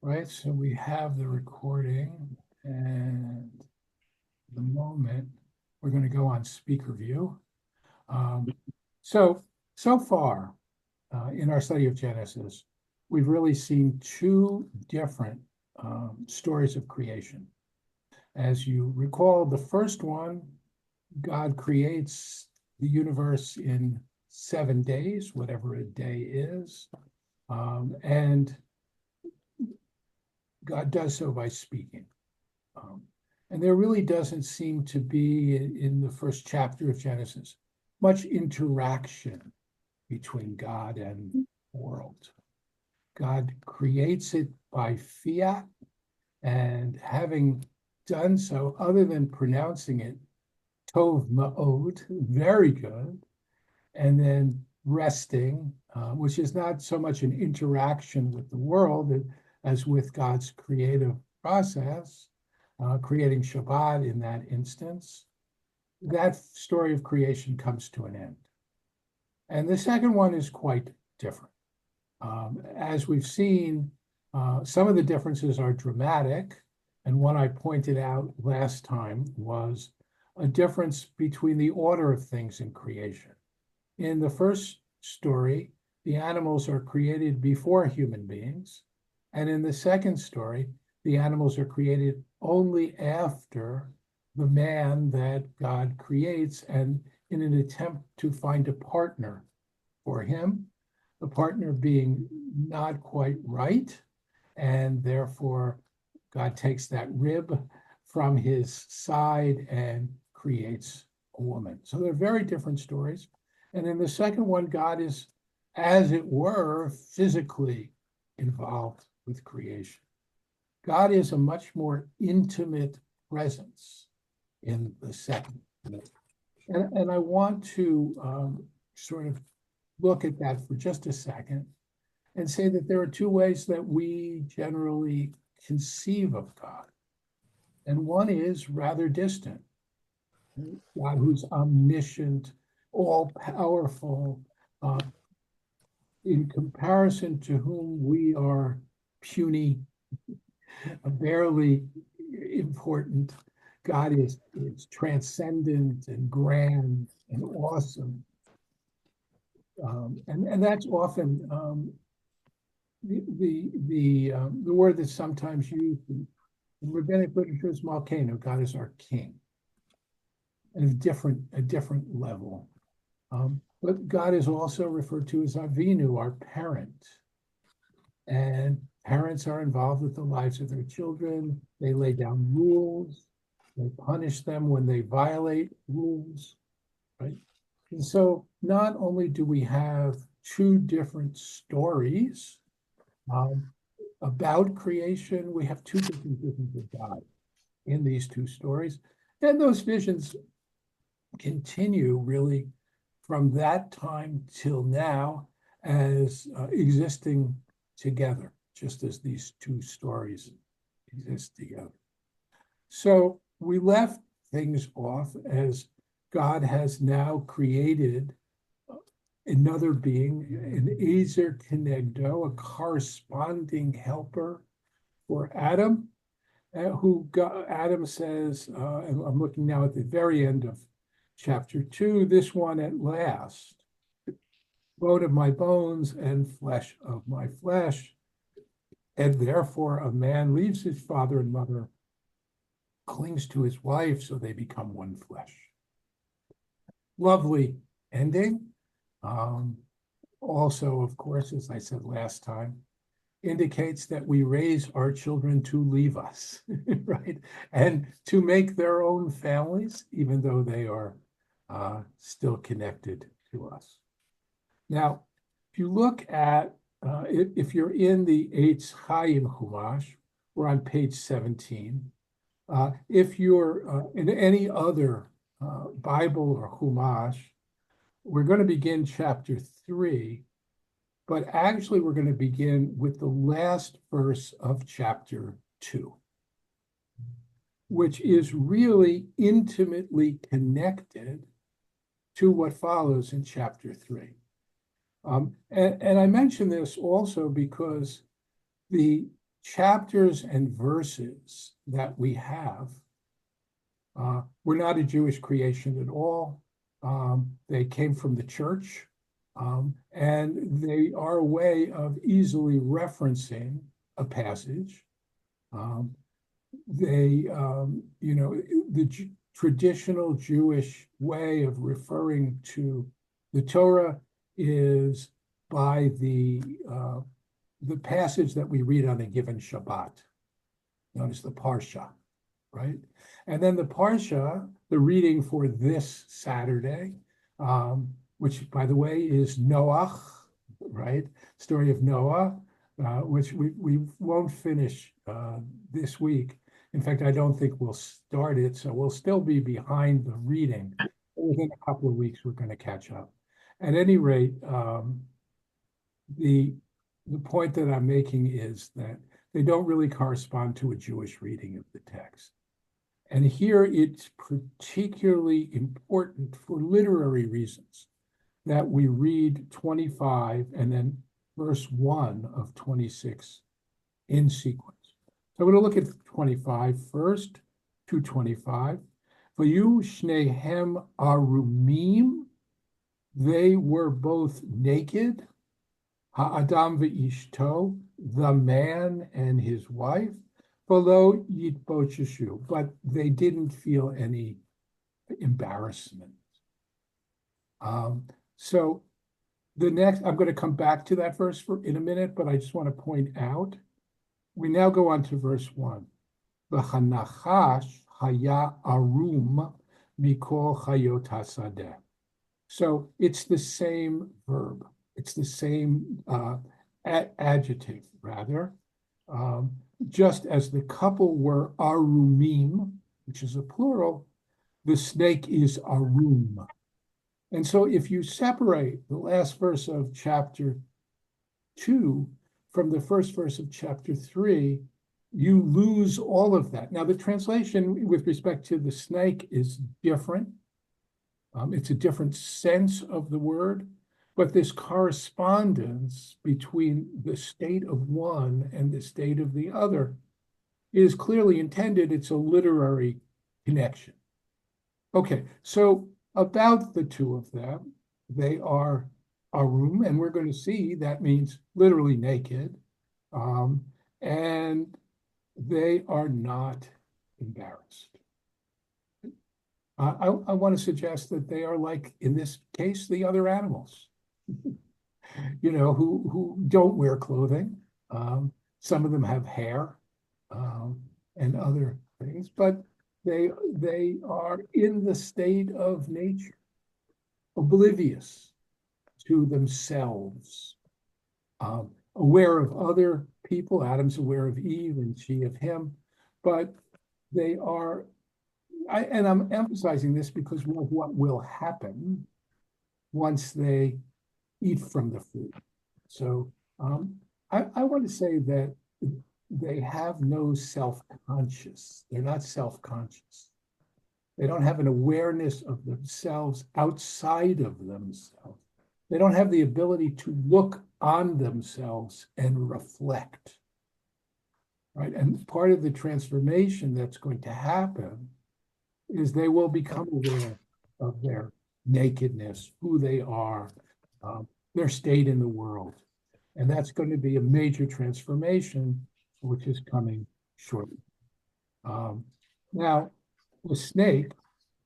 Right, so we have the recording, and the moment we're going to go on speaker view. So far in our study of Genesis, we've really seen two different stories of creation. As you recall, the first one, God creates the universe in 7 days, whatever a day is, and God does so by speaking. Um, and there really doesn't seem to be in the first chapter of Genesis much interaction between God and the world. God creates it by fiat, and having done so, other than pronouncing it tov ma'od, very good, and then resting, which is not so much an interaction with the world as with God's creative process, creating Shabbat in that instance, that story of creation comes to an end. And the second one is quite different. As we've seen, some of the differences are dramatic. And one I pointed out last time was a difference between the order of things in creation. In the first story, the animals are created before human beings. And in the second story, the animals are created only after the man that God creates, and in an attempt to find a partner for him, the partner being not quite right, and therefore God takes that rib from his side and creates a woman. So they're very different stories. And in the second one, God is, as it were, physically involved with creation. God is a much more intimate presence in the second. And I want to sort of look at that for just a second and say that there are two ways that we generally conceive of God. And one is rather distant. God who's omniscient, all powerful, in comparison to whom we are puny, barely important. God is transcendent and grand and awesome. And that's often the word that's sometimes used in rabbinic literature is Malkeinu. God is our king, at a different level. But God is also referred to as Avinu, our parent. And parents are involved with the lives of their children. They lay down rules. They punish them when they violate rules, right? And so not only do we have two different stories about creation, we have two different visions of God in these two stories. And those visions continue really from that time till now as existing together, just as these two stories exist together. So we left things off as God has now created another being, an Ezer Kenegdo, a corresponding helper for Adam, Adam says, and I'm looking now at the very end of chapter 2, this one at last, bone of my bones and flesh of my flesh. And therefore a man leaves his father and mother, clings to his wife, so they become one flesh. Lovely ending. Also, of course, as I said last time, indicates that we raise our children to leave us, right? And to make their own families, even though they are still connected to us. Now, if you look at, if you're in the Eitz Chaim Chumash, we're on page 17. If you're in any other Bible or Chumash, we're going to begin chapter 3, but actually we're going to begin with the last verse of chapter 2, which is really intimately connected to what follows in chapter 3. And I mention this also because the chapters and verses that we have were not a Jewish creation at all. They came from the church, and they are a way of easily referencing a passage. The traditional Jewish way of referring to the Torah is by the passage that we read on a given Shabbat, known as the Parsha, right? And then the Parsha, the reading for this Saturday, which, by the way, is Noach, right? Story of Noah, which we won't finish this week. In fact, I don't think we'll start it, so we'll still be behind the reading. Within a couple of weeks, we're going to catch up. At any rate, the point that I'm making is that they don't really correspond to a Jewish reading of the text. And here it's particularly important for literary reasons that we read 25 and then verse 1 of 26 in sequence. So we're going to look at 25 first, 225. Vayu shnehem arumim, they were both naked, ha'adam ve'ishto, the man and his wife, below yitbocheshu, but they didn't feel any embarrassment. So the next, I'm going to come back to that verse in a minute, but I just want to point out, we now go on to verse 1. V'chanachash haya arum mikol chayot hasadeh. So it's the same verb. It's the same adjective, rather. Just as the couple were arumim, which is a plural, the snake is arum. And so if you separate the last verse of chapter 2 from the first verse of chapter 3, you lose all of that. Now, the translation with respect to the snake is different. It's a different sense of the word, but this correspondence between the state of one and the state of the other is clearly intended. It's a literary connection. Okay, so about the two of them, they are arum, and we're going to see that means literally naked, and they are not embarrassed. I want to suggest that they are like, in this case, the other animals, who don't wear clothing. Some of them have hair and other things, but they are in the state of nature, oblivious to themselves, aware of other people. Adam's aware of Eve and she of him, but they are, and I'm emphasizing this because of what will happen once they eat from the fruit. So I want to say that they have no self-conscious. They're not self-conscious. They don't have an awareness of themselves outside of themselves. They don't have the ability to look on themselves and reflect, right? And part of the transformation that's going to happen is they will become aware of their nakedness, who they are, their state in the world. And that's going to be a major transformation, which is coming shortly. Now, the snake,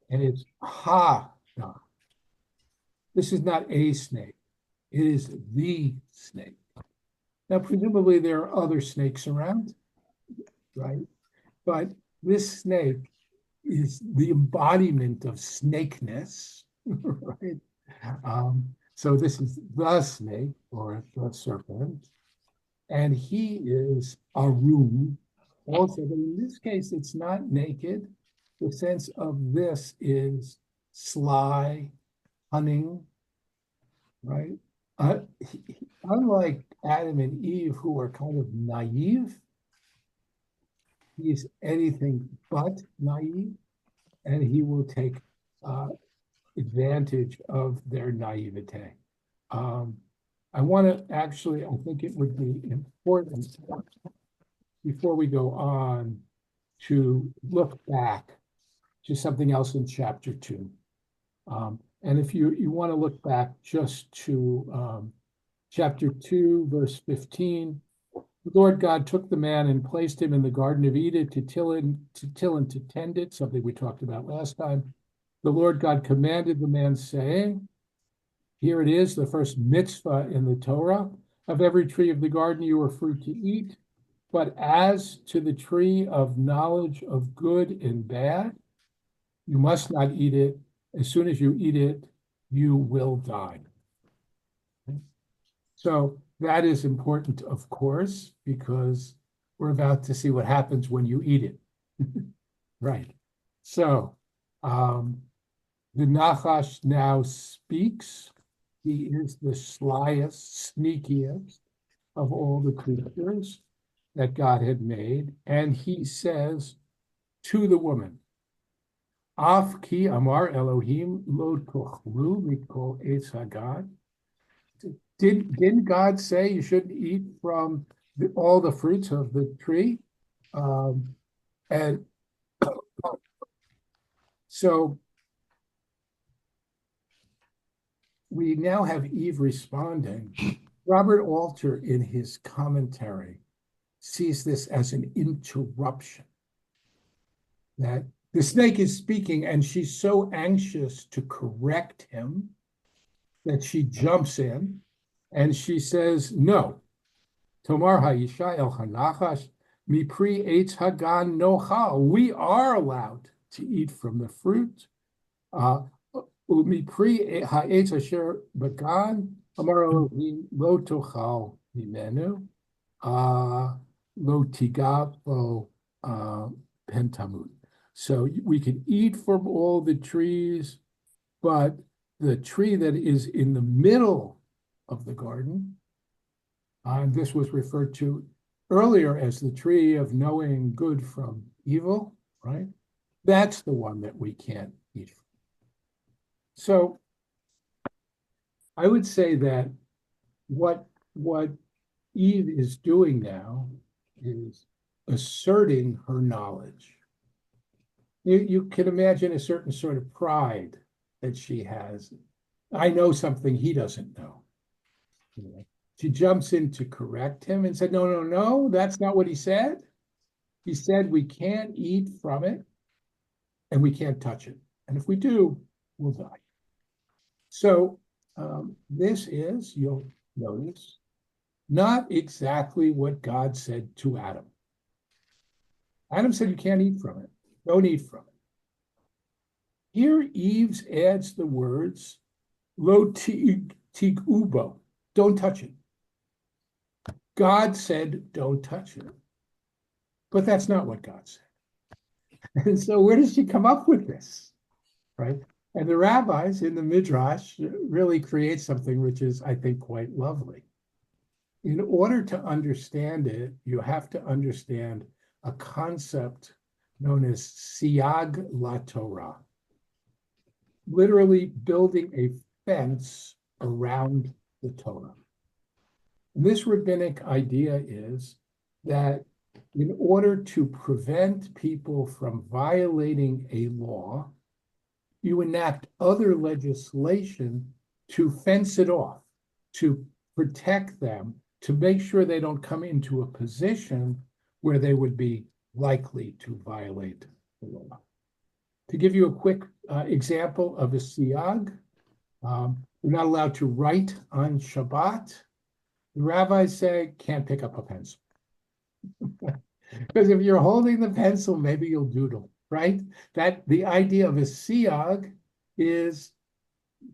and it's ha-na. This is not a snake. It is the snake. Now, presumably there are other snakes around, right? But this snake is the embodiment of snakeness, right? So this is the snake, or the serpent, and he is arum also, but in this case, it's not naked. The sense of this is sly, cunning, right? Unlike Adam and Eve, who are kind of naive, he is anything but naive, and he will take advantage of their naivete. I want to actually, I think it would be important before we go on, to look back to something else in chapter 2. And if you want to look back just to chapter 2, verse 15, the Lord God took the man and placed him in the Garden of Eden to till and to tend it, something we talked about last time. The Lord God commanded the man, saying, here it is, the first mitzvah in the Torah, of every tree of the garden you are free to eat, but as to the tree of knowledge of good and bad, you must not eat it. As soon as you eat it, you will die. So that is important, of course, because we're about to see what happens when you eat it. Right. So the Nachash now speaks. He is the slyest, sneakiest of all the creatures that God had made. And he says to the woman, Af ki amar Elohim lo tochlu mikol eitz hagad. Didn't God say you shouldn't eat from all the fruits of the tree? And so we now have Eve responding. Robert Alter, in his commentary, sees this as an interruption. That the snake is speaking, and she's so anxious to correct him that she jumps in and she says, no. Tomar ha'isha el hanachash mipri eitz hagan nochal. We are allowed to eat from the fruit. Umipri ha'etz asher bagan amar Elohim lo tochal mimenu lo tiga lo pentamut. So we can eat from all the trees, but the tree that is in the middle of the garden, and this was referred to earlier as the tree of knowing good from evil, right? That's the one that we can't eat from. So I would say that what Eve is doing now is asserting her knowledge. You can imagine a certain sort of pride that she has. I know something he doesn't know. She jumps in to correct him and said, no, that's not what he said. He said we can't eat from it and we can't touch it. And if we do, we'll die. So this is, you'll notice, not exactly what God said to Adam. Adam said you can't eat from it. Don't eat from it. Here Eve adds the words, lo tigubo, don't touch it. God said, don't touch it. But that's not what God said. And so where does she come up with this, right? And the rabbis in the Midrash really create something which is, I think, quite lovely. In order to understand it, you have to understand a concept known as Siag La Torah, literally building a fence around the Torah. And this rabbinic idea is that in order to prevent people from violating a law, you enact other legislation to fence it off, to protect them, to make sure they don't come into a position where they would be likely to violate the law. To give you a quick example of a siyag, we're not allowed to write on Shabbat. The rabbis say, can't pick up a pencil. Because if you're holding the pencil, maybe you'll doodle, right? That the idea of a siyag is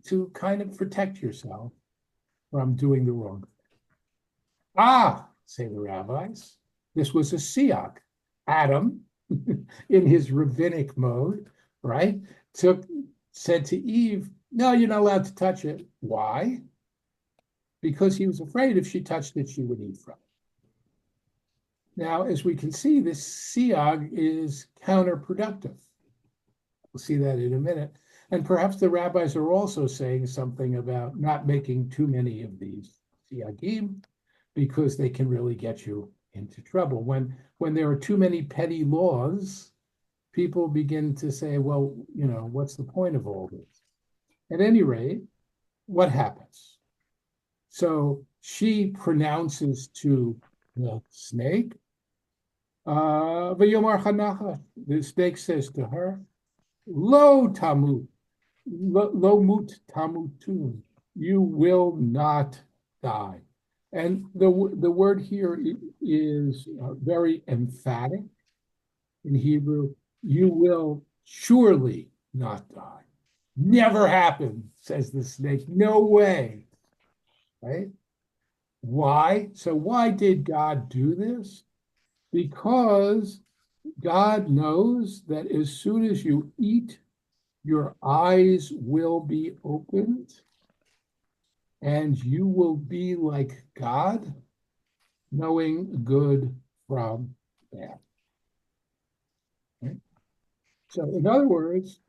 to kind of protect yourself from doing the wrong thing. Say the rabbis, this was a siyag. Adam, in his rabbinic mode, right, said to Eve, no, you're not allowed to touch it. Why? Because he was afraid if she touched it, she would eat from it. Now, as we can see, this siyag is counterproductive. We'll see that in a minute. And perhaps the rabbis are also saying something about not making too many of these siyagim, because they can really get you into trouble. When there are too many petty laws, people begin to say, well, what's the point of all this? At any rate, what happens? So she pronounces to the snake, V'yomar Chanacha, the snake says to her, Lo tamut, lo mut tamutun, you will not die. And the word here is very emphatic in Hebrew. You will surely not die. Never happened, says the snake. No way. Right? Why? So why did God do this? Because God knows that as soon as you eat, your eyes will be opened and you will be like God, knowing good from bad. Right? So in other words,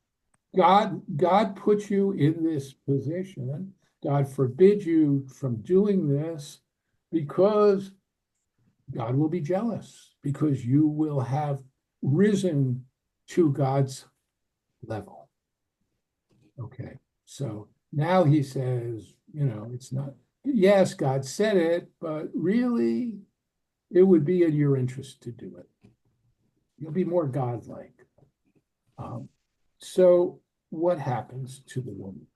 God put you in this position. God forbid you from doing this because God will be jealous, because you will have risen to God's level. Okay, so now he says, it's not, yes, God said it, but really, it would be in your interest to do it. You'll be more godlike. So what happens to the woman?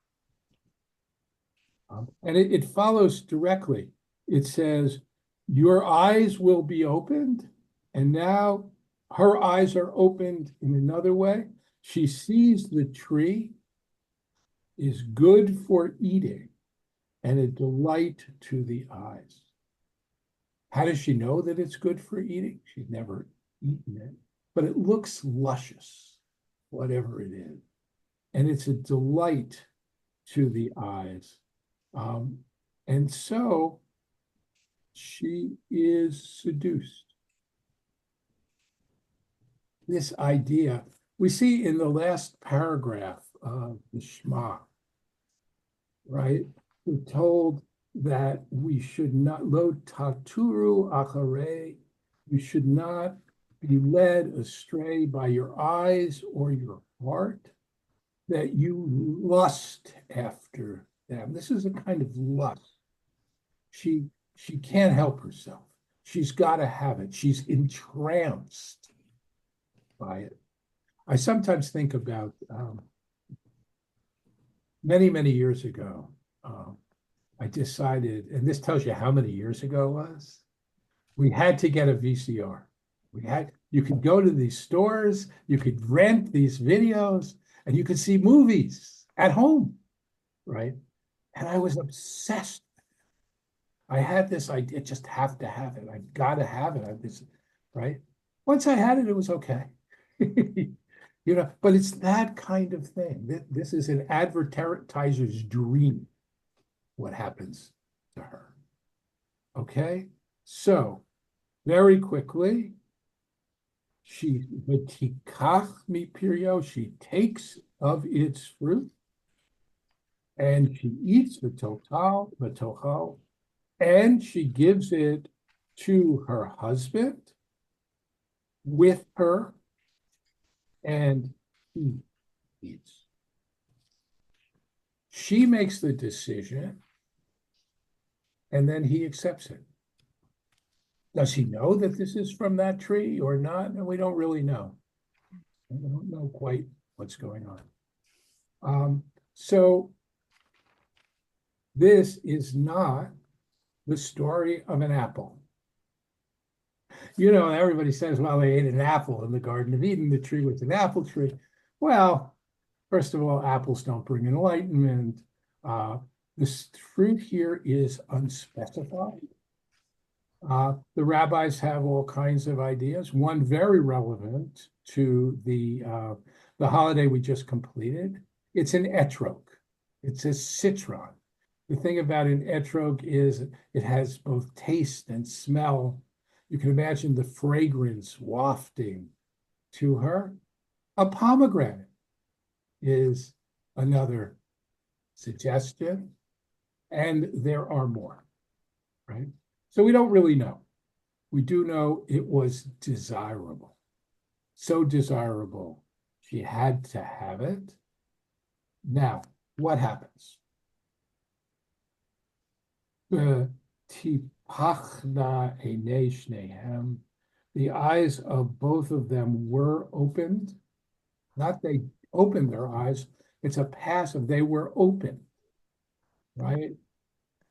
And it follows directly. It says, your eyes will be opened, and now her eyes are opened in another way. She sees the tree is good for eating and a delight to the eyes. How does she know that it's good for eating? She's never eaten it, but it looks luscious, whatever it is. And it's a delight to the eyes. And so she is seduced. This idea we see in the last paragraph of the Shema, right? We're told that we should not, lo taturu acharei, you should not be led astray by your eyes or your heart, that you lust after them. This is a kind of lust. She can't help herself. She's got to have it. She's entranced by it. I sometimes think about many, many years ago, I decided, and this tells you how many years ago it was, we had to get a VCR. You could go to these stores, you could rent these videos, and you could see movies at home, right? And I was obsessed. I had this idea, just have to have it. I've got to have it. Right? Once I had it, it was okay. But it's that kind of thing. This is an advertiser's dream, what happens to her. Okay? So, very quickly, she takes of its fruit, and she eats the total, and she gives it to her husband with her, and he eats. She makes the decision, and then he accepts it. Does he know that this is from that tree or not? And we don't really know. We don't know quite what's going on. So this is not the story of an apple. Everybody says, well, they ate an apple in the Garden of Eden. The tree was an apple tree. Well, first of all, apples don't bring enlightenment. This fruit here is unspecified. The rabbis have all kinds of ideas. One very relevant to the holiday we just completed. It's an etrog. It's a citron. The thing about an etrog is it has both taste and smell. You can imagine the fragrance wafting to her. A pomegranate is another suggestion, and there are more, right? So we don't really know. we do know it was desirable. So desirable, she had to have it. Now, what happens? Tipachna einei shnehem. The eyes of both of them were opened. Not they opened their eyes, it's a passive, they were open, right?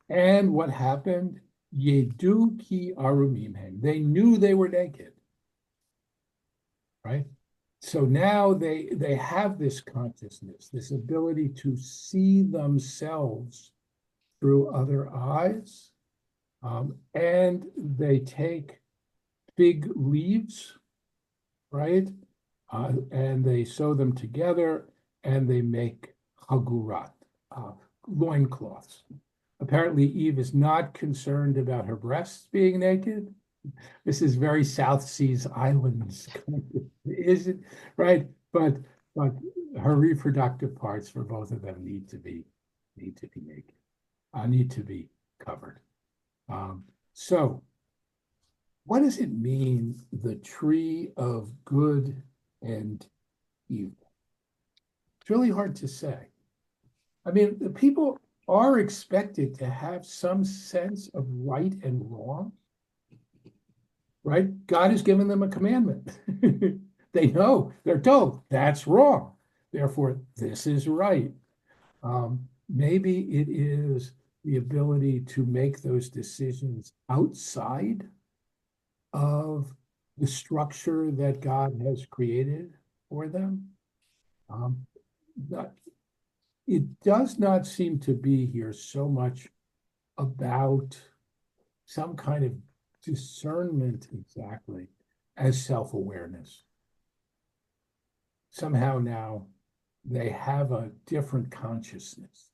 And what happened? Yedu ki arumim hem. They knew they were naked, right? So now they have this consciousness, this ability to see themselves through other eyes, and they take fig leaves, right? And they sew them together and they make hagurat, loincloths. Apparently, Eve is not concerned about her breasts being naked. This is very South Seas Islands, isn't right? But her reproductive parts for both of them need to be naked, need to be covered. So, what does it mean, the tree of good and evil? It's really hard to say. I mean, the people are expected to have some sense of right and wrong, right? God has given them a commandment. They know, they're told that's wrong. Therefore, this is right. Maybe it is the ability to make those decisions outside of the structure that God has created for them. It does not seem to be here so much about some kind of discernment exactly as self-awareness. Somehow now they have a different consciousness,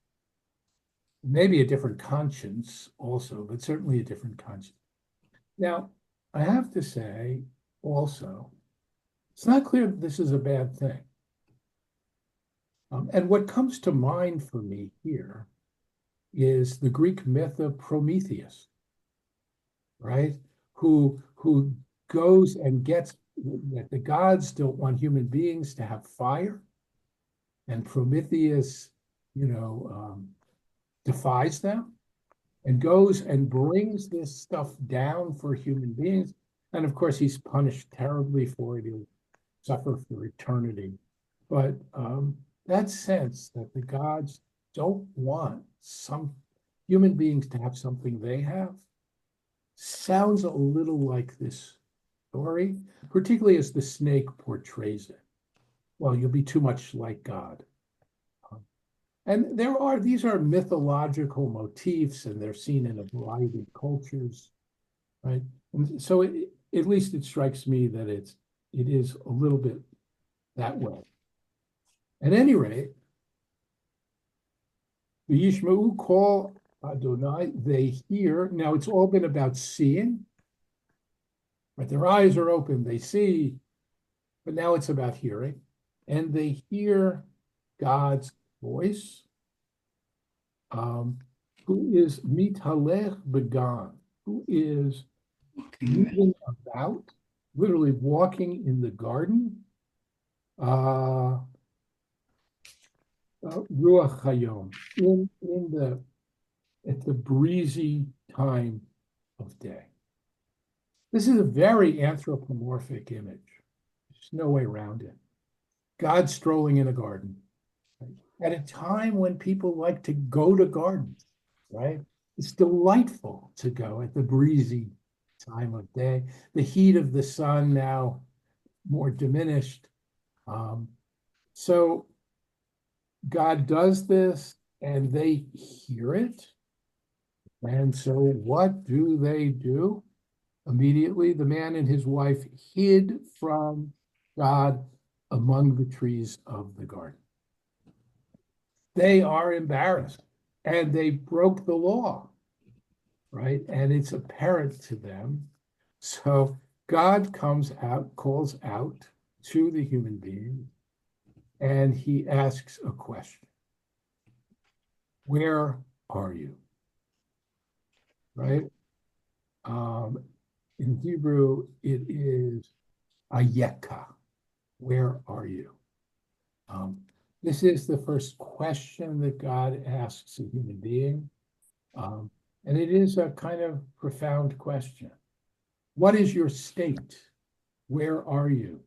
maybe a different conscience also, but certainly a different conscience. Now, I have to say also, it's not clear that this is a bad thing. And what comes to mind for me here is the Greek myth of Prometheus, right? Who goes and gets that the gods don't want human beings to have fire, and Prometheus, defies them and goes and brings this stuff down for human beings. And of course, he's punished terribly for it. He'll suffer for eternity. But that sense that the gods don't want some human beings to have something they have sounds a little like this story, particularly as the snake portrays it. Well, you'll be too much like God. And these are mythological motifs, and they're seen in a variety of cultures, right? And so at least it strikes me that it is a little bit that way. At any rate, the Yishma'u call Adonai, they hear. Now it's all been about seeing, right? Their eyes are open, they see, but now it's about hearing. And they hear God's voice, who is mitalech began, who is moving about, literally walking in the garden, ruach hayom, at the breezy time of day. This is a very anthropomorphic image. There's no way around it. God strolling in a garden, right? At a time when people like to go to gardens, right? It's delightful to go at the breezy time of day. The heat of the sun now more diminished. So God does this and they hear it. And so what do? Immediately, the man and his wife hid from God among the trees of the garden. They are embarrassed and they broke the law, right? And it's apparent to them. So God comes out, calls out to the human being, and he asks a question. Where are you? Right? In Hebrew, it is ayeka. Where are you? This is the first question that God asks a human being. And it is a kind of profound question. What is your state? Where are you?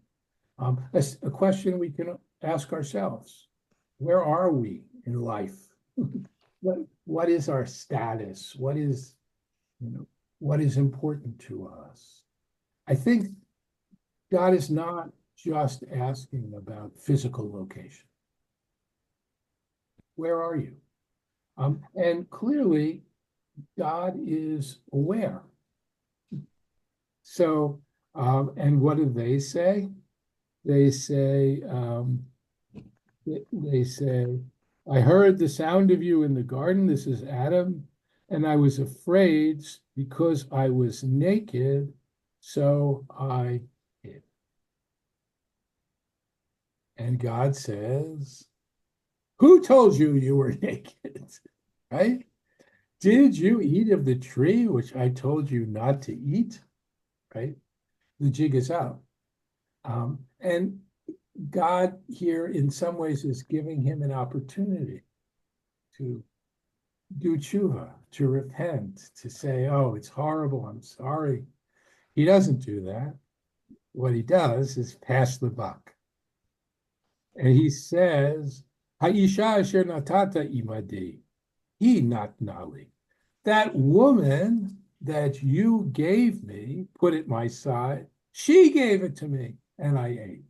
A question we can ask ourselves. Where are we in life? What is our status? What is important to us? I think God is not just asking about physical location. Where are you? And clearly, God is aware. So, and what do they say? They say, I heard the sound of you in the garden. This is Adam. And I was afraid because I was naked, so I hid. And God says, who told you you were naked? Right? Did you eat of the tree which I told you not to eat? Right? The jig is up. And God here, in some ways, is giving him an opportunity to do tshuva, to repent, to say, oh, it's horrible, I'm sorry. He doesn't do that. What he does is pass the buck. And he says, Ha'isha asher natata imadi, he not nali. That woman that you gave me, put at my side, she gave it to me, and I ate.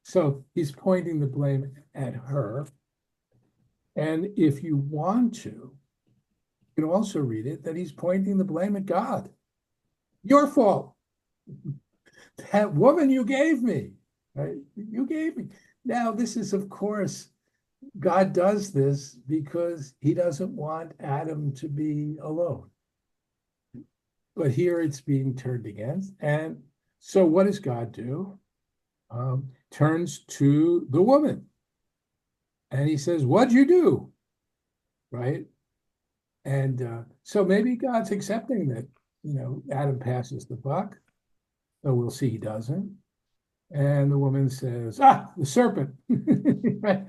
So he's pointing the blame at her. And if you want to, you can also read it that he's pointing the blame at God. Your fault. That woman you gave me, right? You gave me. Now, this is, of course, God does this because he doesn't want Adam to be alone. But here it's being turned against. And so what does God do? Turns to the woman. And he says, what'd you do? Right? And so maybe God's accepting that, Adam passes the buck. So we'll see he doesn't. And the woman says, the serpent. Right?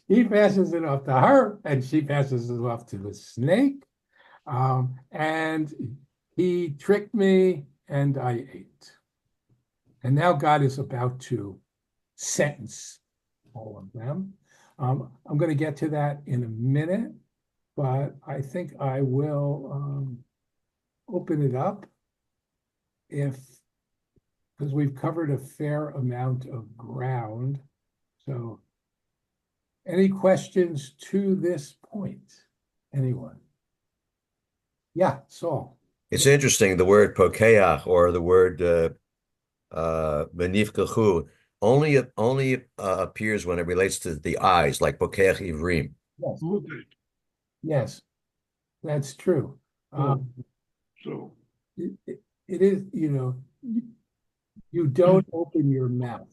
He passes it off to her, and she passes it off to the snake. And he tricked me, and I ate. And now God is about to sentence all of them. I'm going to get to that in a minute, but I think I will open it up because we've covered a fair amount of ground. So any questions to this point? Anyone? Yeah, Saul. It's interesting, the word pokeach or the word benifkachu only appears when it relates to the eyes, like pokeach ivrim. Yes, Okay, yes, that's true. so, It is, you don't open your mouth,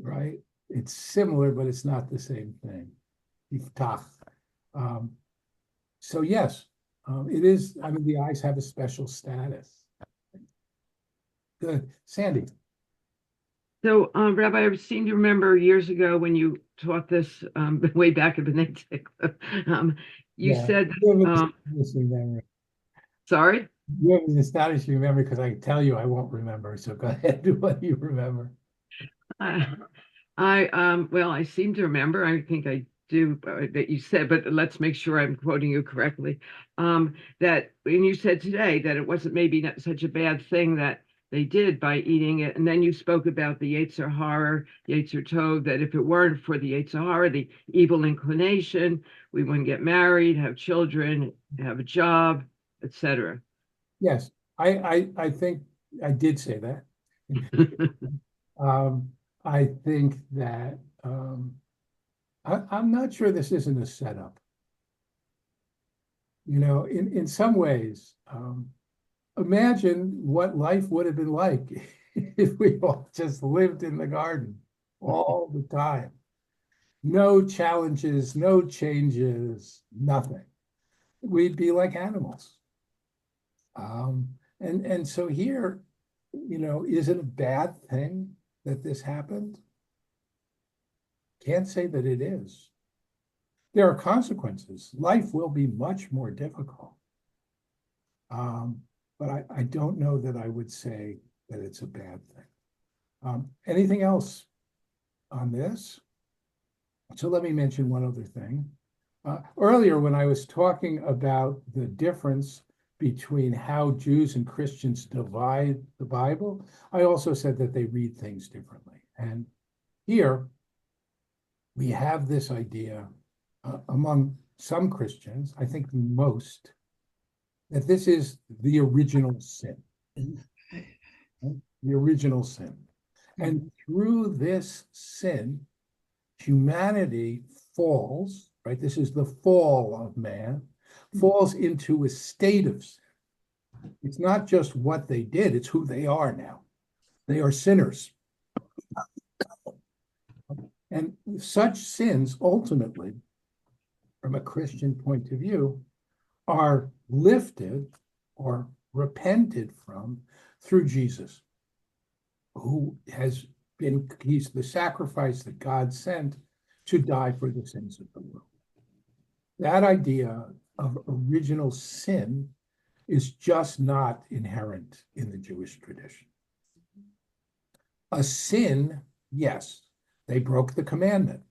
right? It's similar, but it's not the same thing. Iftach. So yes, it is. I mean, the eyes have a special status. Good, Sandy. So, Rabbi, I seem to remember years ago when you taught this, way back at B'nai Tikva, you Yeah, said, you have an astonishing memory. sorry? You have an astonishing memory because I can tell you I won't remember. So go ahead, do what you remember. Well, I seem to remember, I think I do, that you said, but let's make sure I'm quoting you correctly. That when you said today that it wasn't maybe not such a bad thing that they did by eating it. And then you spoke about the Yetzer Hara, Yetzer Tov, that if it weren't for the Yetzer Hara, the evil inclination, we wouldn't get married, have children, have a job, etc. Yes, I think I did say that. I think that I'm not sure this isn't a setup. In some ways, imagine what life would have been like if we all just lived in the garden all the time. No challenges, no changes, nothing. We'd be like animals. And so here, is it a bad thing that this happened? Can't say that it is. There are consequences. Life will be much more difficult. But I don't know that I would say that it's a bad thing. Anything else on this? So let me mention one other thing. Earlier, when I was talking about the difference between how Jews and Christians divide the Bible, I also said that they read things differently. And here we have this idea among some Christians, I think most, that this is the original sin. The original sin. And through this sin, humanity falls, right? This is the fall of man, falls into a state of sin. It's not just what they did, it's who they are now. They are sinners. And such sins, ultimately, from a Christian point of view, are lifted or repented from through Jesus, who he's the sacrifice that God sent to die for the sins of the world. That idea of original sin is just not inherent in the Jewish tradition. A sin, yes, they broke the commandment,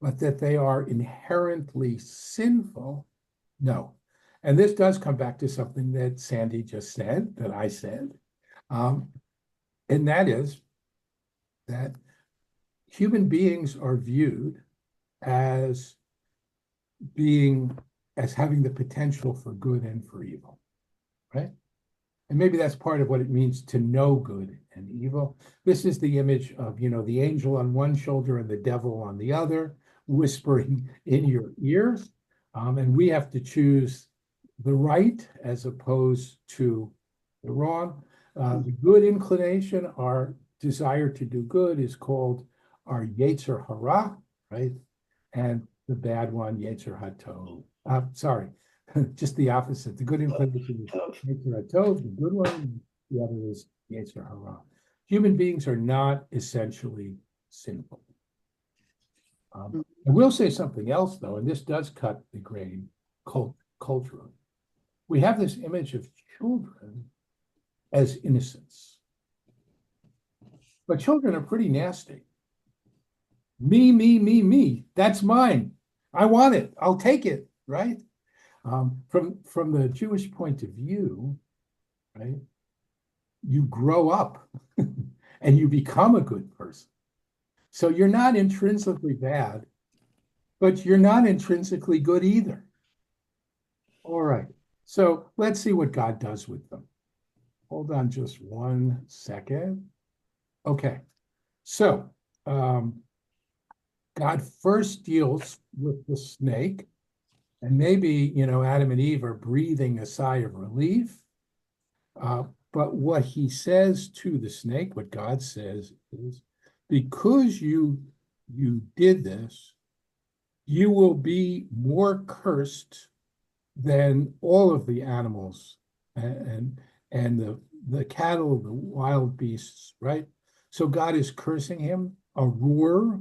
but that they are inherently sinful, no. And this does come back to something that Sandy just said, that I said, and that is that human beings are viewed as having the potential for good and for evil, right? And maybe that's part of what it means to know good and evil. This is the image of, the angel on one shoulder and the devil on the other, whispering in your ears. And we have to choose the right as opposed to the wrong. The good inclination, our desire to do good, is called our Yetzer Hara, right? And the bad one, Yetzer HaTov. Sorry, just the opposite. The good inclination is Yetzer HaTov, the good one. The other is Yetzer Hara. Human beings are not essentially sinful. I will say something else, though, and this does cut the grain culturally. We have this image of children as innocents. But children are pretty nasty. Me. That's mine. I want it. I'll take it, right? From the Jewish point of view, right? You grow up and you become a good person. So you're not intrinsically bad, but you're not intrinsically good either. All right. So let's see what God does with them. Hold on just 1 second. Okay. So God first deals with the snake, and maybe, Adam and Eve are breathing a sigh of relief. But what he says to the snake, what God says is, because you did this, you will be more cursed than all of the animals and the cattle, the wild beasts, right? So God is cursing him, arur,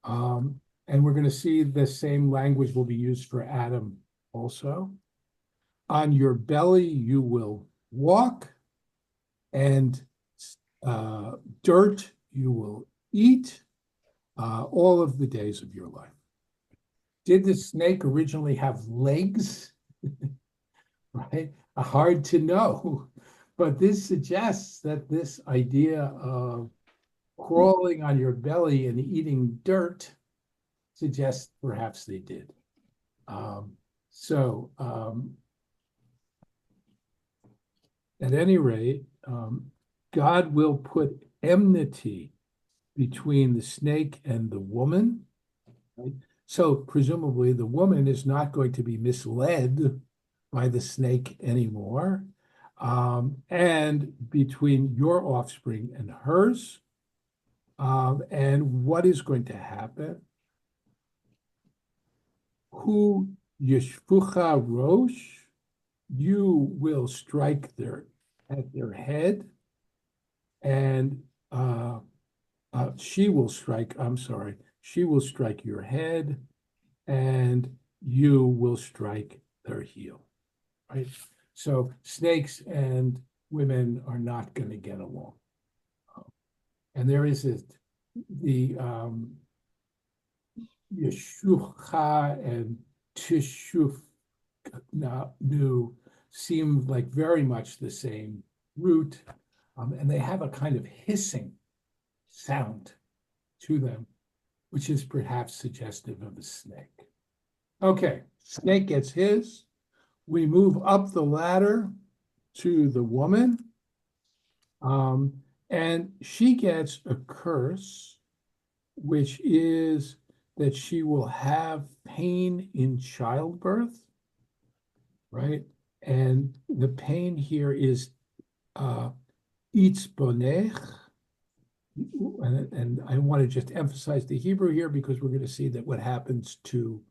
and we're going to see the same language will be used for Adam also. On your belly you will walk, and dirt you will eat all of the days of your life. Did the snake originally have legs? Right? Hard to know. But this suggests that this idea of crawling on your belly and eating dirt suggests perhaps they did. At any rate, God will put enmity between the snake and the woman. Right? So presumably the woman is not going to be misled by the snake anymore. And between your offspring and hers. And what is going to happen? Hu yeshfucha rosh you will strike at their head, and she will strike, I'm sorry, she will strike your head, and you will strike their heel, right? So snakes and women are not going to get along. And there is the Yeshucha and Tishuf nu seem like very much the same root, and they have a kind of hissing sound to them, which is perhaps suggestive of a snake. Okay, snake gets his. We move up the ladder to the woman, and she gets a curse, which is that she will have pain in childbirth, right? And the pain here is itzbonech. And I want to just emphasize the Hebrew here because we're going to see that what happens to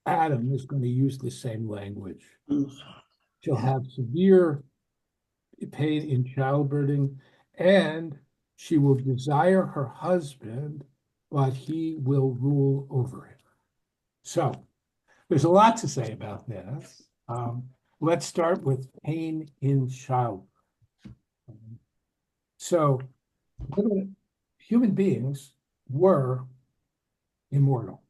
Adam is going to use the same language. She'll have severe pain in childbirthing, and she will desire her husband, but he will rule over her. So there's a lot to say about this. Let's start with pain in childbirth. So human beings were immortal,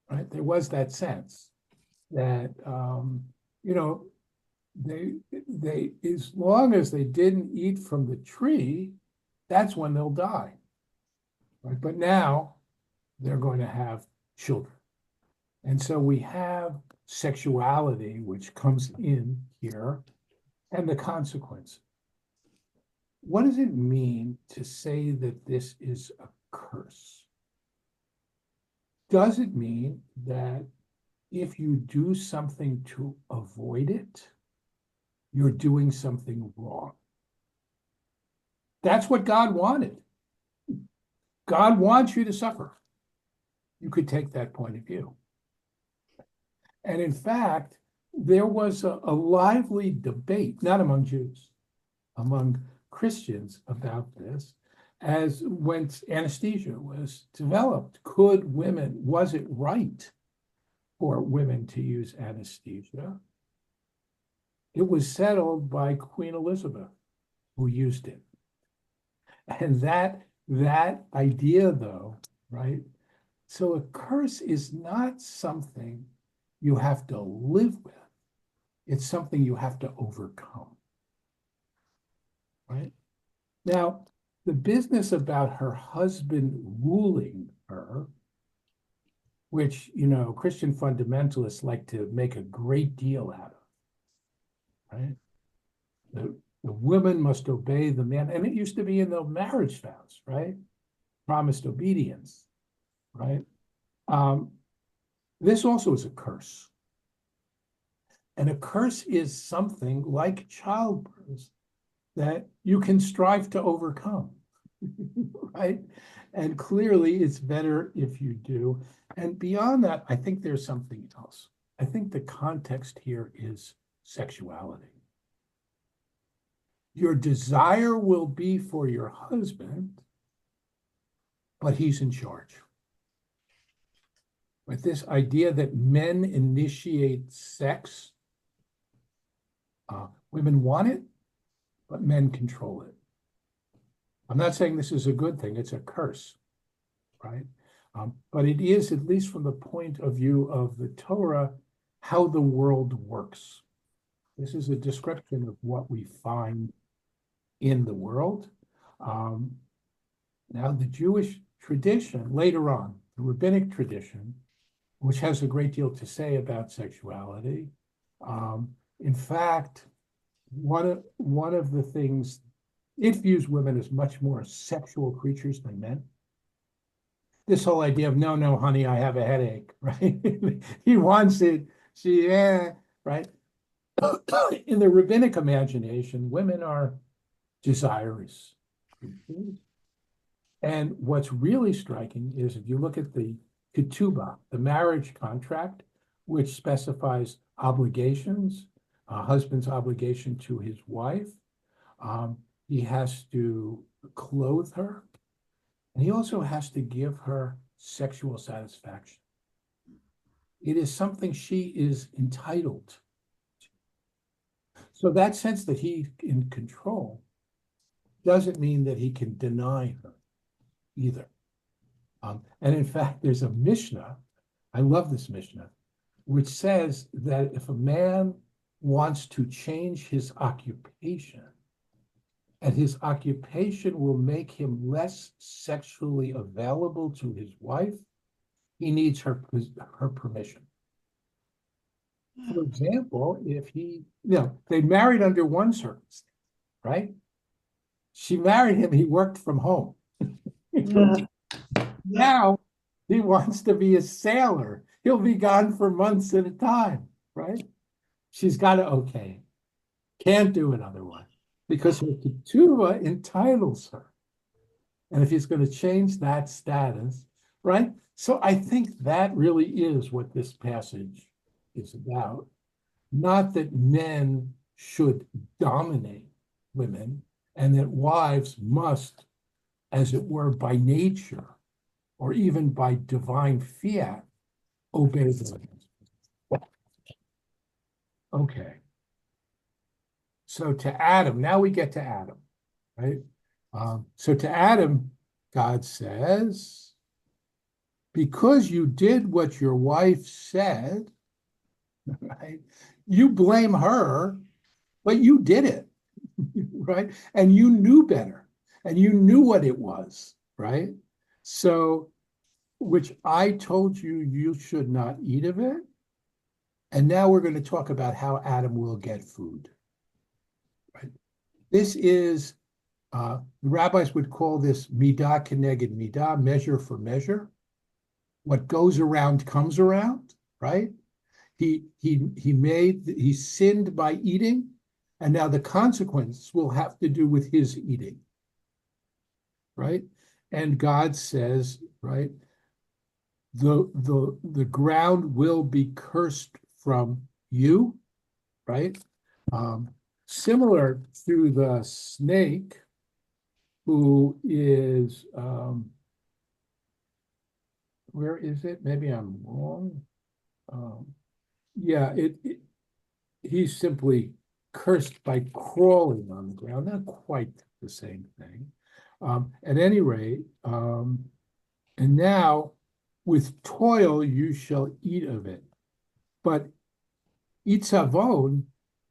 right? There was that sense that, they as long as they didn't eat from the tree, that's when they'll die, right? But now they're going to have children. And so we have sexuality, which comes in here, and the consequences. What does it mean to say that this is a curse? Does it mean that if you do something to avoid it, you're doing something wrong? That's what God wanted. God wants you to suffer. You could take that point of view. And in fact, there was a lively debate, not among Jews, among Christians about this, as when anesthesia was developed. Was it right for women to use anesthesia? It was settled by Queen Elizabeth, who used it. And that idea, though, right? So a curse is not something you have to live with. It's something you have to overcome, right? Now, the business about her husband ruling her, which, Christian fundamentalists like to make a great deal out of, right? The woman must obey the man, and it used to be in the marriage vows, right? Promised obedience, right? This also is a curse. And a curse is something like childbirth that you can strive to overcome, right? And clearly it's better if you do. And beyond that, I think there's something else. I think the context here is sexuality. Your desire will be for your husband, but he's in charge. But this idea that men initiate sex, women want it, but men control it. I'm not saying this is a good thing, it's a curse, right? But it is, at least from the point of view of the Torah, how the world works. This is a description of what we find in the world. Now, the Jewish tradition, later on, the rabbinic tradition, which has a great deal to say about sexuality. In fact, one of the things, it views women as much more sexual creatures than men. This whole idea of, no, honey, I have a headache, right? He wants it, right? In the rabbinic imagination, women are desirous creatures. And what's really striking is if you look at the ketubah, the marriage contract, which specifies obligations, a husband's obligation to his wife. He has to clothe her, and he also has to give her sexual satisfaction. It is something she is entitled to. So that sense that he's in control doesn't mean that he can deny her either. And in fact, there's a Mishnah, I love this Mishnah, which says that if a man wants to change his occupation, and his occupation will make him less sexually available to his wife, he needs her permission. For example, if they married under one circumstance, right? She married him, he worked from home. Now he wants to be a sailor. He'll be gone for months at a time, right? She's got to okay. Can't do it otherwise because her ketubah entitles her. And if he's going to change that status, right? So I think that really is what this passage is about. Not that men should dominate women and that wives must, as it were, by nature or even by divine fiat, obey their husbands. Okay. So to Adam, now we get to Adam, right? So to Adam, God says, because you did what your wife said, right? You blame her, but you did it, right? And you knew better, and you knew what it was, right? So, which I told you, you should not eat of it. And now we're going to talk about how Adam will get food, right? This is, the rabbis would call this midah keneged midah, measure for measure. What goes around comes around, right? He sinned by eating, and now the consequence will have to do with his eating, right? And God says, right, the ground will be cursed from you, right? Similar to the snake, who is, where is it? Maybe I'm wrong. Yeah, he's simply cursed by crawling on the ground. Not quite the same thing. At any rate, and now with toil you shall eat of it. But itzavon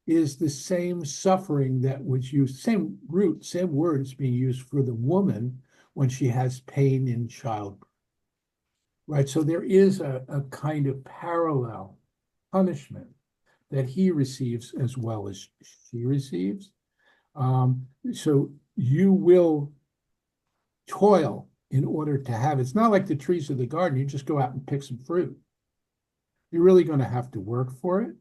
is the same suffering that was used, same root, same words being used for the woman when she has pain in childbirth. Right, so there is a kind of parallel punishment that he receives as well as she receives. So you will toil in order to have it. It's not like the trees of the garden. You just go out and pick some fruit. You're really going to have to work for it.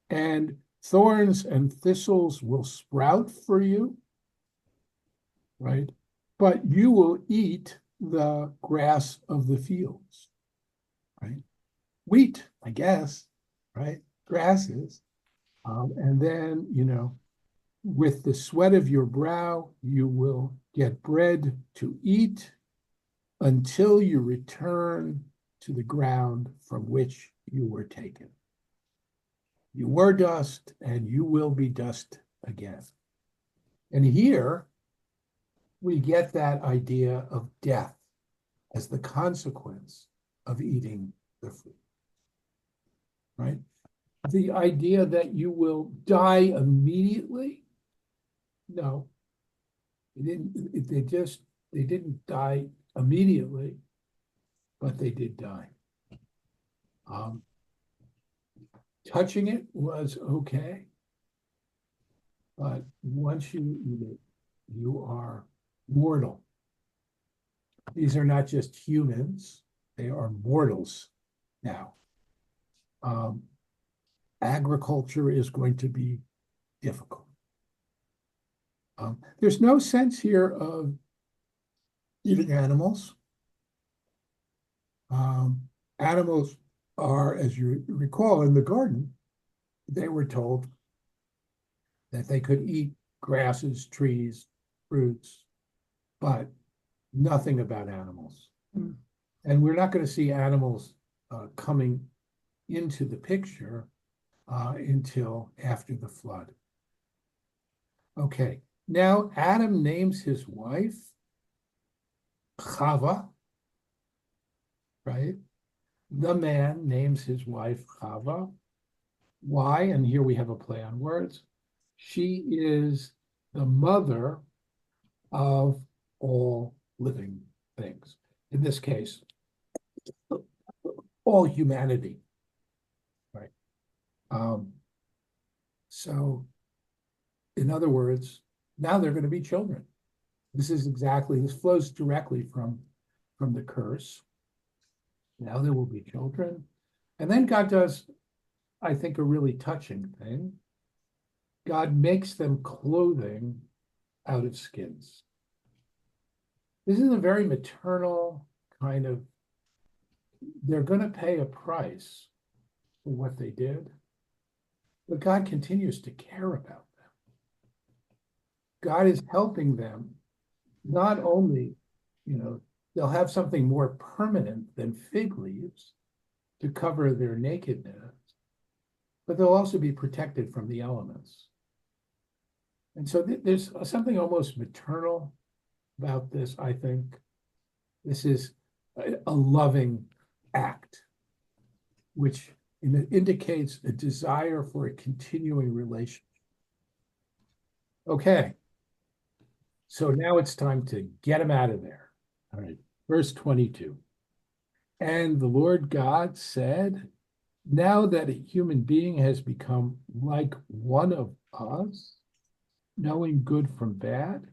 And thorns and thistles will sprout for you, right? But you will eat the grass of the fields, right? Wheat, I guess, right? Grasses. And then, with the sweat of your brow, you will get bread to eat until you return to the ground from which you were taken. You were dust, and you will be dust again. And here we get that idea of death as the consequence of eating the fruit, right? The idea that you will die immediately, no, they didn't die immediately, but they did die. Touching it was okay, but once you eat it, you are mortal. These are not just humans, they are mortals now. Agriculture is going to be difficult. There's no sense here of eating animals. Animals are, as you recall, in the garden, they were told that they could eat grasses, trees, fruits, but nothing about animals. Mm. And we're not going to see animals coming into the picture until after the flood. Okay, now Adam names his wife Chava, right? The man names his wife Chava. Why? And here we have a play on words. She is the mother of all living things. In this case, all humanity, right? So, in other words, now they're going to be children. This flows directly from the curse. Now there will be children. And then God does, I think, a really touching thing. God makes them clothing out of skins. This is a very maternal kind of, they're going to pay a price for what they did, but God continues to care about them. God is helping them, not only, they'll have something more permanent than fig leaves to cover their nakedness, but they'll also be protected from the elements. And so there's something almost maternal about this, I think. This is a loving act, which indicates a desire for a continuing relationship. Okay, so now it's time to get him out of there. All right, verse 22. And the Lord God said, now that a human being has become like one of us, knowing good from bad,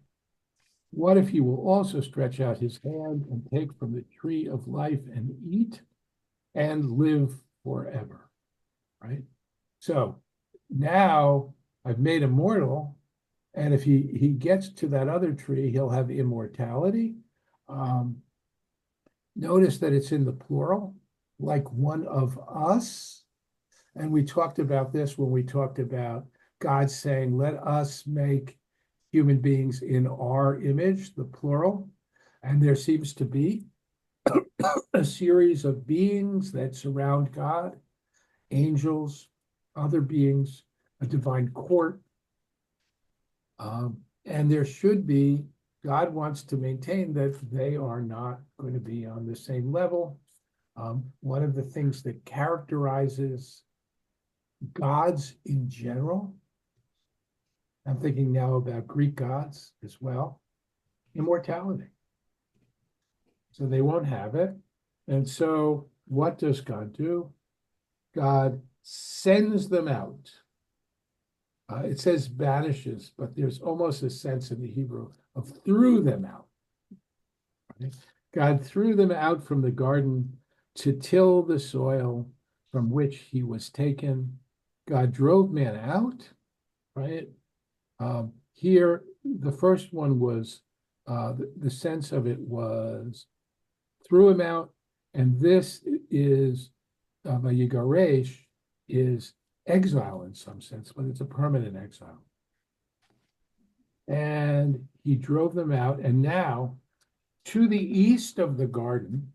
what if he will also stretch out his hand and take from the tree of life and eat and live forever, right? So now I've made him mortal, and if he gets to that other tree, he'll have immortality. Notice that it's in the plural, like one of us. And we talked about this when we talked about God saying, let us make human beings in our image, the plural. And there seems to be a series of beings that surround God, angels, other beings, a divine court. And there should be, God wants to maintain that they are not going to be on the same level. One of the things that characterizes gods in general, I'm thinking now about Greek gods as well, immortality. So they won't have it. And so what does God do? God sends them out. It says banishes, but there's almost a sense in the Hebrew of threw them out. Right? God threw them out from the garden to till the soil from which he was taken. God drove man out, right? Here, the first one was, the sense of it was threw him out, and this is, Vayigaresh is exile in some sense, but it's a permanent exile. And he drove them out, and now, to the east of the garden,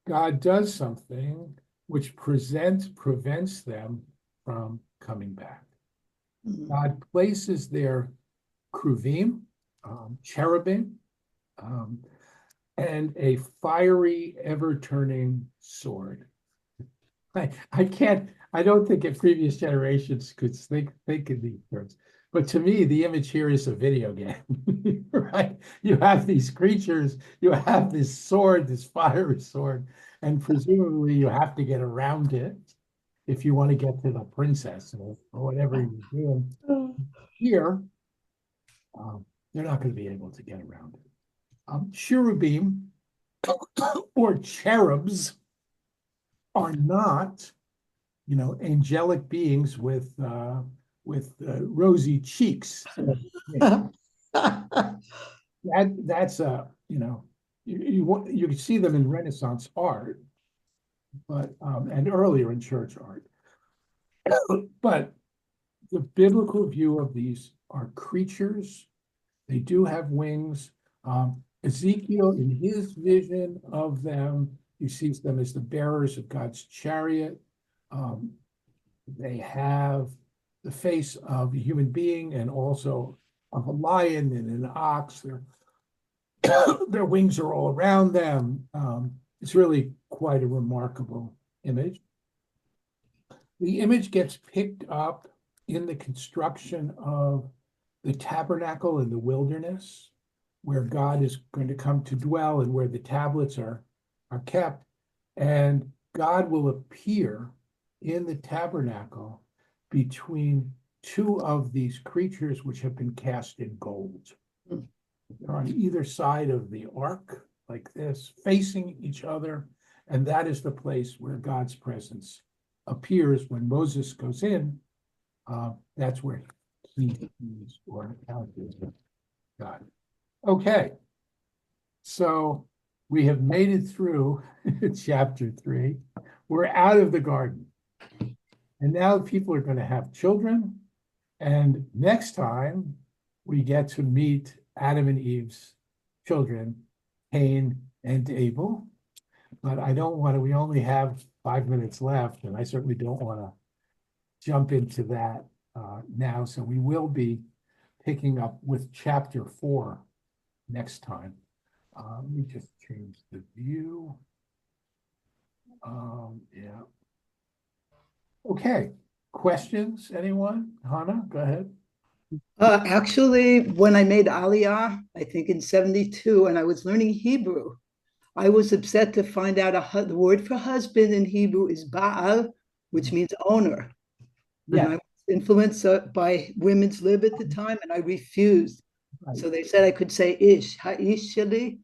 God does something which prevents them from coming back. God places their kruvim, cherubim, and a fiery, ever-turning sword. I don't think that previous generations could think in these terms. But to me, the image here is a video game, right? You have these creatures, you have this sword, this fiery sword, and presumably you have to get around it if you want to get to the princess or whatever you're doing. Here, they're not going to be able to get around it. Cherubim or cherubs are not, angelic beings with rosy cheeks. That's you can see them in Renaissance art, but and earlier in church art. But the biblical view of these are creatures. They do have wings. Ezekiel, in his vision of them, he sees them as the bearers of God's chariot. They have the face of a human being and also of a lion and an ox. Their wings are all around them. It's really quite a remarkable image. The image gets picked up in the construction of the tabernacle in the wilderness, where God is going to come to dwell and where the tablets are kept. And God will appear in the tabernacle between two of these creatures which have been cast in gold. They're on either side of the ark, like this, facing each other. And that is the place where God's presence appears when Moses goes in. That's where he is or encounters God. Okay, so we have made it through chapter 3. We're out of the garden. And now people are going to have children. And next time we get to meet Adam and Eve's children, Cain and Abel. But I don't want to, we only have 5 minutes left, and I certainly don't want to jump into that now. So we will be picking up with chapter 4 next time. Let me just change the view. Yeah. Okay. Questions, anyone? Hannah, go ahead. Actually, when I made Aliyah, I think in 72, and I was learning Hebrew, I was upset to find out the word for husband in Hebrew is Baal, which means owner. Yeah. And I was influenced by women's lib at the time, and I refused. Right. So they said I could say ish, ha'ish shali,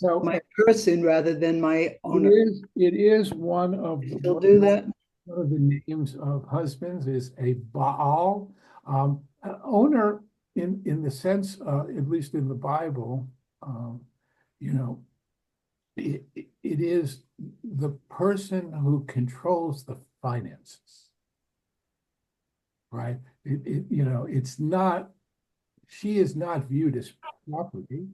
So my person rather than my owner. it is one of the Still do that? One of the names of husbands is a Baal. Owner in the sense, at least in the Bible, it is the person who controls the finances, right? It's not, she is not viewed as property.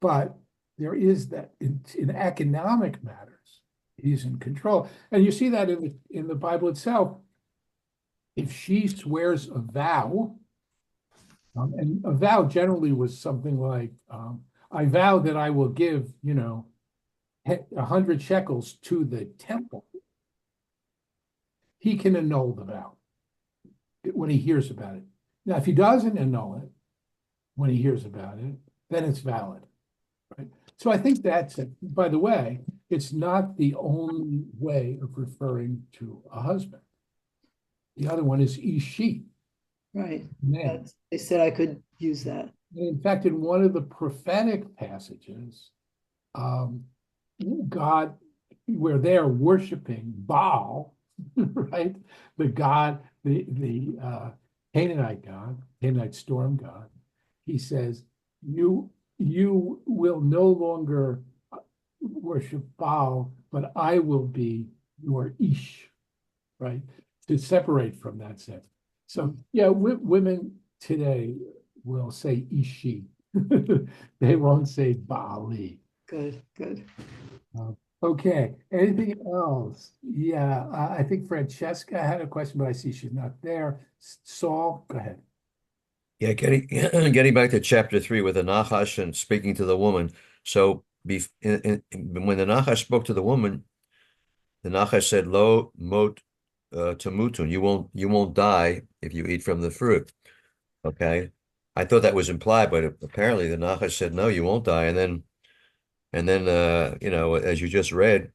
But there is that in economic matters, he's in control. And you see that in the Bible itself. If she swears a vow, and a vow generally was something like, I vow that I will give, 100 shekels to the temple. He can annul the vow when he hears about it. Now, if he doesn't annul it when he hears about it, then it's valid, right? So I think that's it. By the way, it's not the only way of referring to a husband. The other one is ishi. Right. Man. They said I could use that. In fact, in one of the prophetic passages, God, where they're worshiping Baal, right? The god, the Canaanite god, Canaanite storm god. He says, you will no longer worship Baal, but I will be your ish, right? To separate from that sense. So yeah, women today will say ishi. They won't say Baali. Good. Okay, anything else? Yeah, I think Francesca had a question, but I see she's not there. Saul, go ahead. Yeah, getting back to chapter 3 with the Nachash and speaking to the woman. So when the Nachash spoke to the woman, the Nachash said, "Lo mot tamutun." You won't die if you eat from the fruit. Okay, I thought that was implied, but apparently the Nachash said, "No, you won't die." And then as you just read,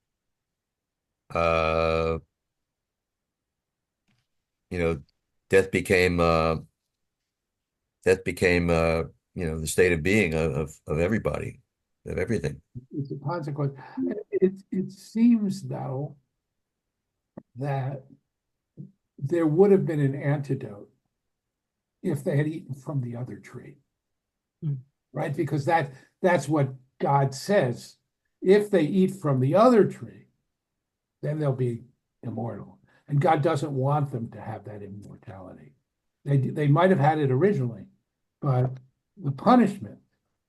death became the state of being of everybody, of everything. It's a consequence. It seems though that there would have been an antidote if they had eaten from the other tree, right? Because that's what God says. If they eat from the other tree, then they'll be immortal. And God doesn't want them to have that immortality. They might have had it originally, but the punishment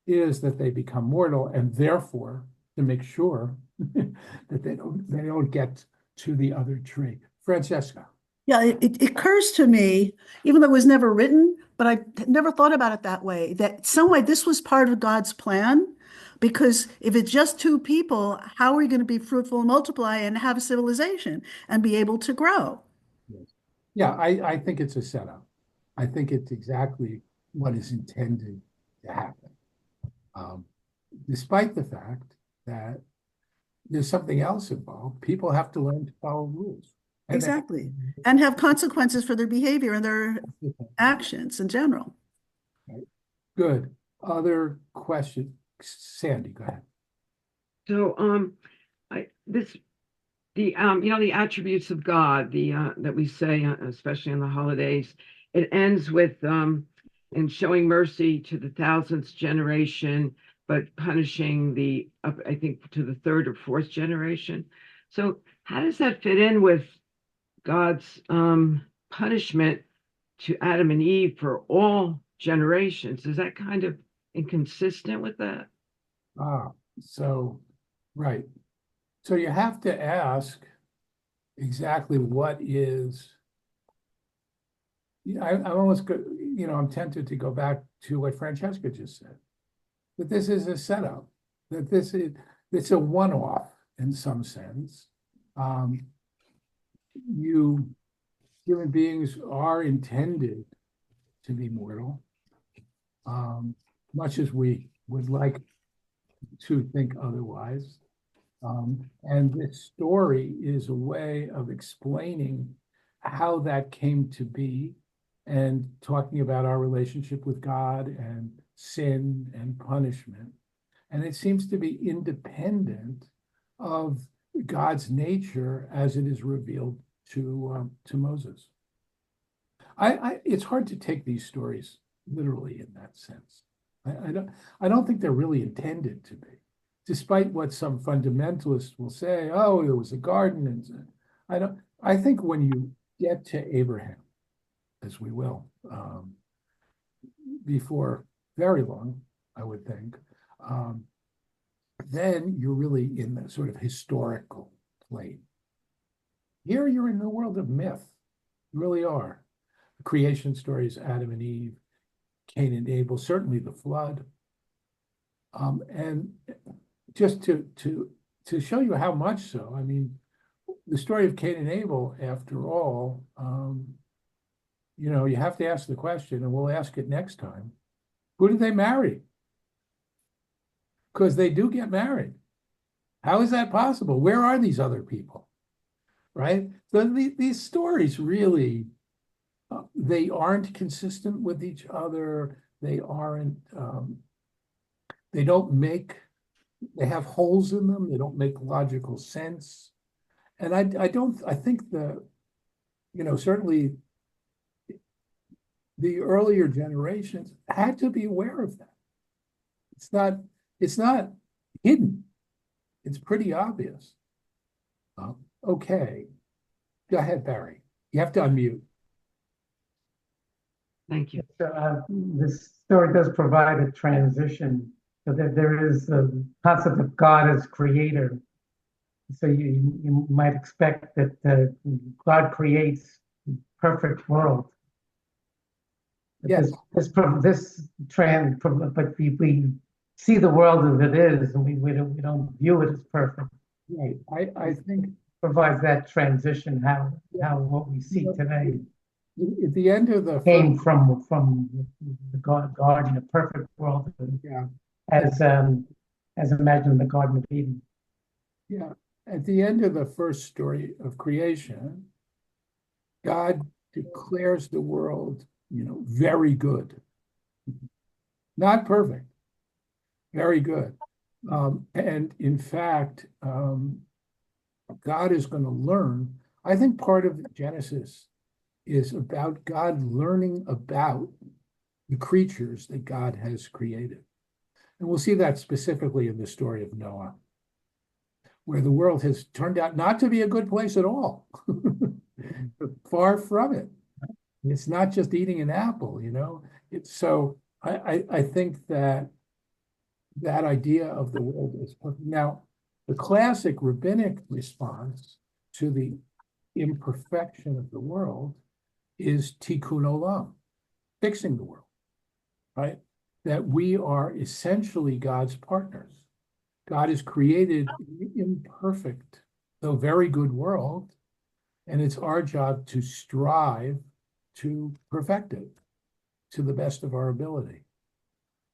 is that they become mortal, and therefore to make sure that they don't get to the other tree. Francesca. Yeah, it occurs to me, even though it was never written, but I never thought about it that way, that some way this was part of God's plan. Because if it's just two people, how are we going to be fruitful and multiply and have a civilization and be able to grow? Yeah, I think it's a setup. I think it's exactly what is intended to happen. Despite the fact that there's something else involved, people have to learn to follow rules. And they- Exactly. And have consequences for their behavior and their actions in general. Good. Other questions? Sandy, go ahead. So, the attributes of God, that we say, especially on the holidays, it ends with in showing mercy to the thousandth generation, but punishing I think to the third or fourth generation. So how does that fit in with God's punishment to Adam and Eve for all generations? Is that kind of inconsistent with that? So, right. So you have to ask exactly what is, I'm almost good, I'm tempted to go back to what Francesca just said, that this is a setup, that it's a one-off in some sense. Human beings are intended to be mortal, much as we would like to think otherwise. And this story is a way of explaining how that came to be and talking about our relationship with God and sin and punishment. And it seems to be independent of God's nature as it is revealed to Moses. It's hard to take these stories literally in that sense. I don't think they're really intended to be, despite what some fundamentalists will say. Oh, it was a garden, and I think when you get to Abraham, as we will, before very long, I would think, then you're really in the sort of historical plane. Here you're in the world of myth. You really are. The creation stories, Adam and Eve, Cain and Abel, certainly the flood. And just to show you how much so, I mean, the story of Cain and Abel, after all, you have to ask the question, and we'll ask it next time. Who did they marry? Because they do get married. How is that possible? Where are these other people? Right? So these stories really, they aren't consistent with each other. They aren't, they have holes in them. They don't make logical sense. And I think certainly the earlier generations had to be aware of that. It's not hidden. It's pretty obvious. Okay. Go ahead, Barry. You have to unmute. Thank you. This story does provide a transition so that there is the concept of God as creator. So you might expect that God creates perfect world. Yes. This trend, but we see the world as it is, and we don't view it as perfect. Right. I think Provides that transition how what we see today at the end of the came from the garden, a perfect world, yeah. as imagined in the Garden of Eden. Yeah. At the end of the first story of creation, God declares the world, very good. Not perfect, very good. And in fact, God is going to learn. I think part of Genesis is about God learning about the creatures that God has created. And we'll see that specifically in the story of Noah. where the world has turned out not to be a good place at all. Far from it. It's not just eating an apple, you know? So I think that idea of the world is perfect. Now, the classic rabbinic response to the imperfection of the world is tikkun olam, fixing the world, right? That we are essentially God's partners. God has created an imperfect, though very good world, and it's our job to strive to perfect it to the best of our ability.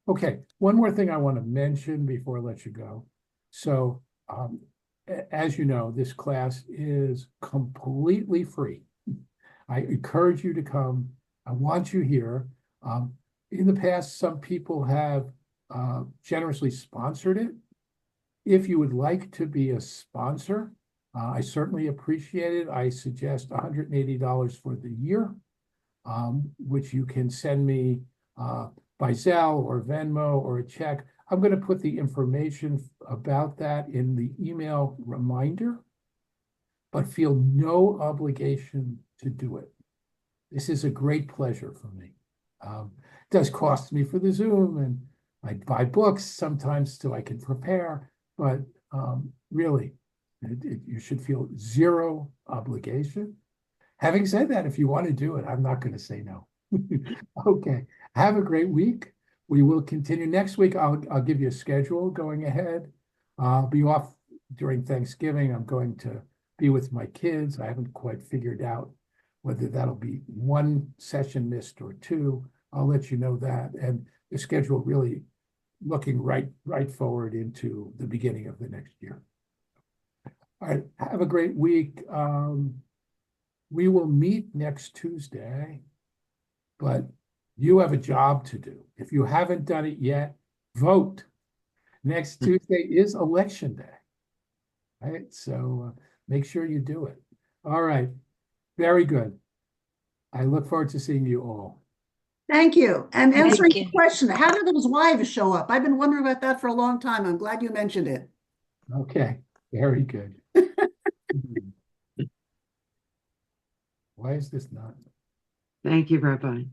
Okay, one more thing I want to mention before I let you go. So, as you know, this class is completely free. I encourage you to come. I want you here. In the past, some people have generously sponsored it. If you would like to be a sponsor, I certainly appreciate it. I suggest $180 for the year, which you can send me by Zelle or Venmo or a check. I'm going to put the information about that in the email reminder, but feel no obligation to do it. This is a great pleasure for me. It does cost me for the Zoom, and I buy books sometimes so I can prepare, but really, you should feel zero obligation. Having said that, if you want to do it, I'm not going to say no. Okay, have a great week. We will continue next week. I'll give you a schedule going ahead. I'll be off during Thanksgiving. I'm going to be with my kids. I haven't quite figured out whether that'll be one session missed or two. I'll let you know that. And the schedule really looking right forward into the beginning of the next year. All right, have a great week. We will meet next Tuesday, but you have a job to do. If you haven't done it yet, vote. Next Tuesday is election day, right? So make sure you do it. All right, very good. I look forward to seeing you all. Thank you. And Thank answering you. the question, how do those wives show up? I've been wondering about that for a long time. I'm glad you mentioned it. Okay, very good. Why is this not? Thank you, Rabbi.